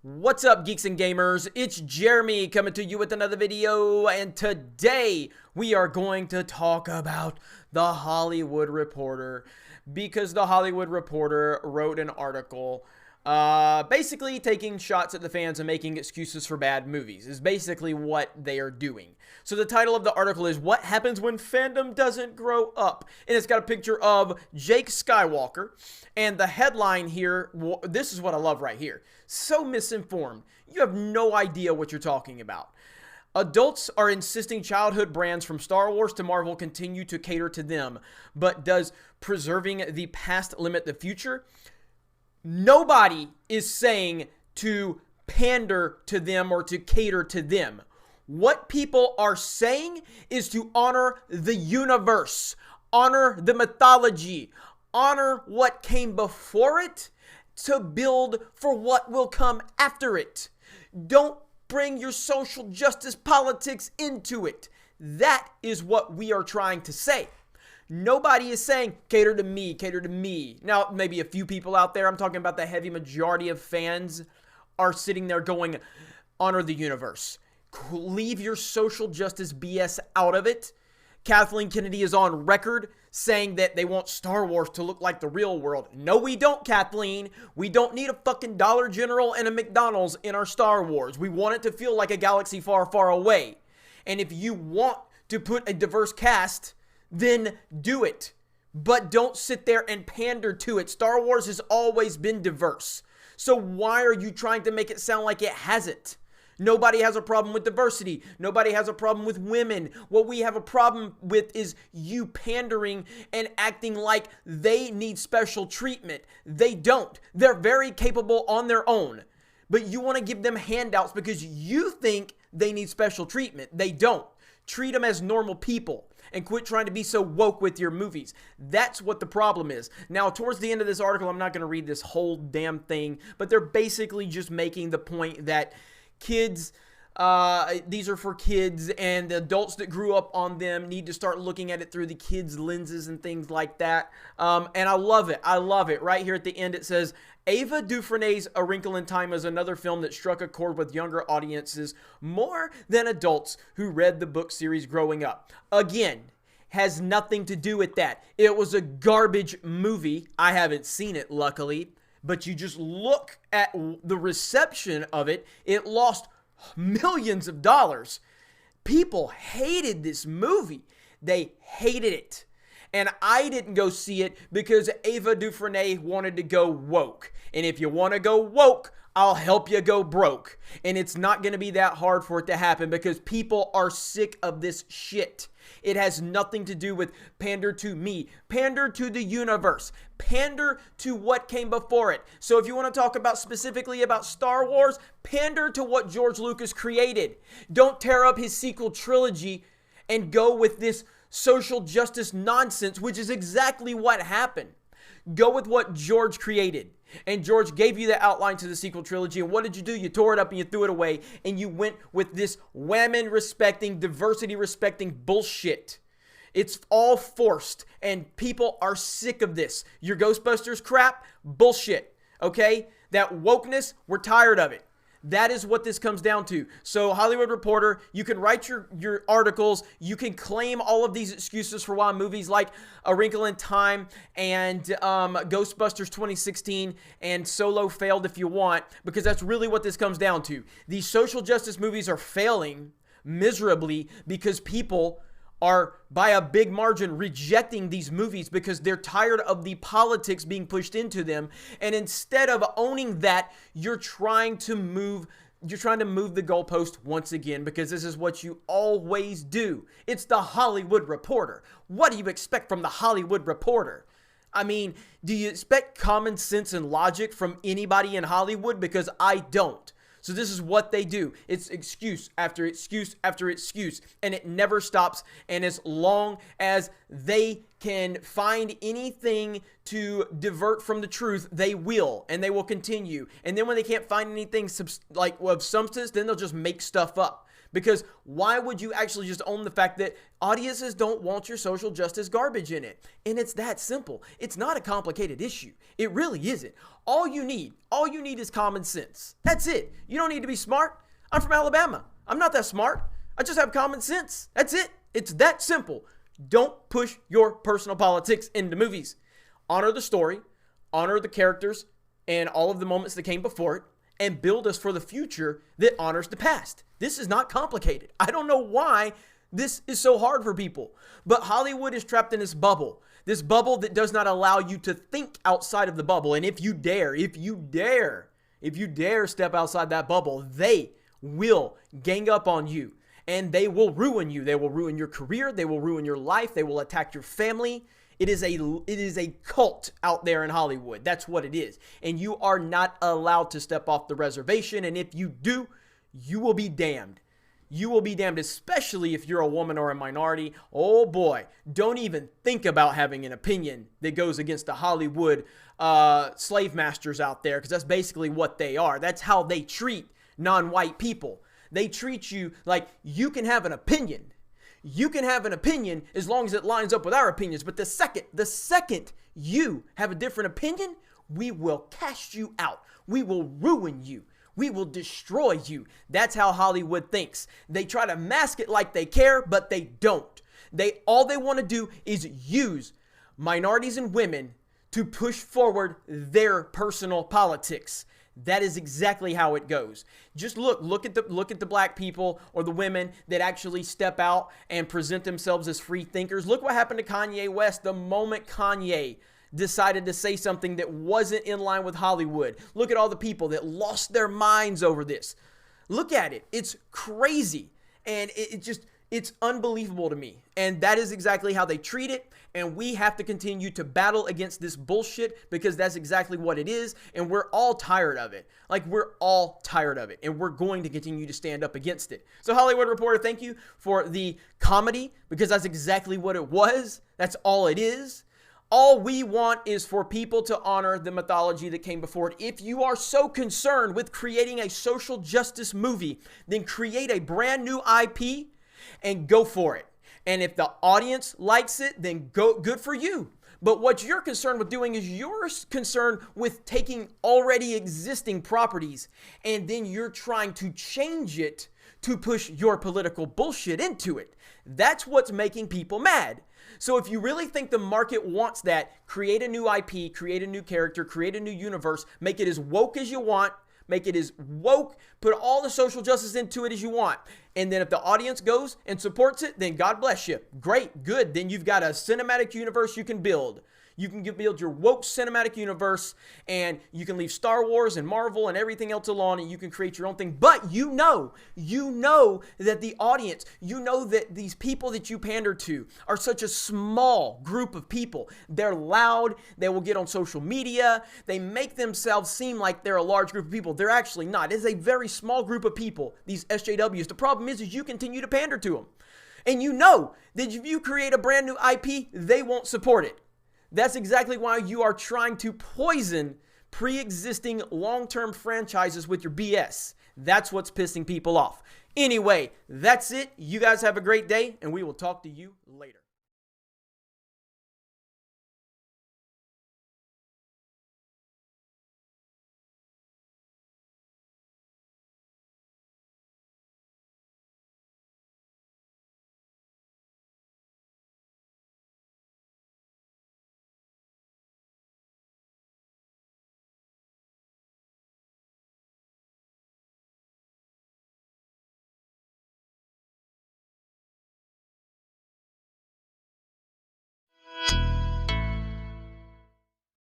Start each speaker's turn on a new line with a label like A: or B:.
A: What's up, geeks and gamers? It's Jeremy coming to you with another video, and today we are going to talk about The Hollywood Reporter, because The Hollywood Reporter wrote an article basically taking shots at the fans and making excuses for bad movies is basically what they are doing. So the title of the article is What Happens When Fandom Doesn't Grow Up? And it's got a picture of Jake Skywalker. And the headline here, this is what I love right here. So misinformed. You have no idea what you're talking about. Adults are insisting childhood brands from Star Wars to Marvel continue to cater to them. But does preserving the past limit the future? Nobody is saying to pander to them or to cater to them. What people are saying is to honor the universe, honor the mythology, honor what came before it to build for what will come after it. Don't bring your social justice politics into it. That is what we are trying to say. Nobody is saying, cater to me, cater to me. Now, maybe a few people out there, I'm talking about the heavy majority of fans, are sitting there going, honor the universe. Leave your social justice BS out of it. Kathleen Kennedy is on record saying that they want Star Wars to look like the real world. No, we don't, Kathleen. We don't need a fucking Dollar General and a McDonald's in our Star Wars. We want it to feel like a galaxy far, far away. And if you want to put a diverse cast, then do it. But don't sit there and pander to it. Star Wars has always been diverse. So why are you trying to make it sound like it hasn't? Nobody has a problem with diversity. Nobody has a problem with women. What we have a problem with is you pandering and acting like they need special treatment. They don't. They're very capable on their own. But you want to give them handouts because you think they need special treatment. They don't. Treat them as normal people and quit trying to be so woke with your movies. That's what the problem is. Now, towards the end of this article, I'm not going to read this whole damn thing, but they're basically just making the point that kids, these are for kids, and the adults that grew up on them need to start looking at it through the kids' lenses and things like that. And I love it. I love it. Right here at the end, it says, Ava DuVernay's A Wrinkle in Time is another film that struck a chord with younger audiences more than adults who read the book series growing up. Again, has nothing to do with that. It was a garbage movie. I haven't seen it, luckily. But you just look at the reception of it. It lost millions of dollars. People hated this movie. They hated it. And I didn't go see it because Ava DuVernay wanted to go woke. And if you want to go woke, I'll help you go broke. And it's not going to be that hard for it to happen because people are sick of this shit. It has nothing to do with pander to me. Pander to the universe. Pander to what came before it. So if you want to talk about specifically about Star Wars, pander to what George Lucas created. Don't tear up his sequel trilogy and go with this social justice nonsense, which is exactly what happened. Go with what George created. And George gave you the outline to the sequel trilogy. And what did you do? You tore it up and you threw it away. And you went with this women-respecting, diversity-respecting bullshit. It's all forced. And people are sick of this. Your Ghostbusters crap? Bullshit. Okay? That wokeness, we're tired of it. That is what this comes down to. So, Hollywood Reporter, you can write your articles. You can claim all of these excuses for why movies like A Wrinkle in Time and Ghostbusters 2016 and Solo failed if you want, because that's really what this comes down to. These social justice movies are failing miserably because people are, by a big margin, rejecting these movies because they're tired of the politics being pushed into them. And instead of owning that, you're trying to move the goalpost once again, because this is what you always do. It's the Hollywood Reporter. What do you expect from the Hollywood Reporter? I mean, do you expect common sense and logic from anybody in Hollywood? Because I don't. So this is what they do. It's excuse after excuse after excuse, and it never stops. And as long as they can find anything to divert from the truth, they will, and they will continue. And then when they can't find anything like of substance, then they'll just make stuff up. Because why would you actually just own the fact that audiences don't want your social justice garbage in it? And it's that simple. It's not a complicated issue. It really isn't. All you need is common sense. That's it. You don't need to be smart. I'm from Alabama. I'm not that smart. I just have common sense. That's it. It's that simple. Don't push your personal politics into movies. Honor the story, honor the characters, and all of the moments that came before it, and build us for the future that honors the past. This is not complicated. I don't know why this is so hard for people, but Hollywood is trapped in this bubble that does not allow you to think outside of the bubble. And if you dare step outside that bubble, they will gang up on you and they will ruin you. They will ruin your career. They will ruin your life. They will attack your family. It is a cult out there in Hollywood. That's what it is. And you are not allowed to step off the reservation. And if you do, you will be damned. You will be damned, especially if you're a woman or a minority. Oh boy, don't even think about having an opinion that goes against the Hollywood slave masters out there, because that's basically what they are. That's how they treat non-white people. They treat you like you can have an opinion. You can have an opinion as long as it lines up with our opinions. But the second you have a different opinion, we will cast you out. We will ruin you. We will destroy you. That's how Hollywood thinks. They try to mask it like they care, but they don't. All they want to do is use minorities and women to push forward their personal politics. That is exactly how it goes. Just look at the black people or the women that actually step out and present themselves as free thinkers. Look what happened to Kanye West the moment Kanye decided to say something that wasn't in line with Hollywood. Look at all the people that lost their minds over this. Look at it. It's crazy. And it's unbelievable to me. And that is exactly how they treat it. And we have to continue to battle against this bullshit, because that's exactly what it is. And we're all tired of it. Like, we're all tired of it. And we're going to continue to stand up against it. So, Hollywood Reporter, thank you for the comedy, because that's exactly what it was. That's all it is. All we want is for people to honor the mythology that came before it. If you are so concerned with creating a social justice movie, then create a brand new IP and go for it. And if the audience likes it, then good for you. But what you're concerned with doing is you're concerned with taking already existing properties and then you're trying to change it to push your political bullshit into it. That's what's making people mad. So if you really think the market wants that, create a new IP, create a new character, create a new universe, make it as woke as you want, make it as woke, put all the social justice into it as you want. And then if the audience goes and supports it, then God bless you. Great, good. Then you've got a cinematic universe you can build. You can build your woke cinematic universe, and you can leave Star Wars and Marvel and everything else alone, and you can create your own thing. But you know that the audience, you know that these people that you pander to are such a small group of people. They're loud. They will get on social media. They make themselves seem like they're a large group of people. They're actually not. It's a very small group of people, these SJWs. The problem is you continue to pander to them. And you know that if you create a brand new IP, they won't support it. That's exactly why you are trying to poison pre-existing long-term franchises with your BS. That's what's pissing people off. Anyway, that's it. You guys have a great day, and we will talk to you later.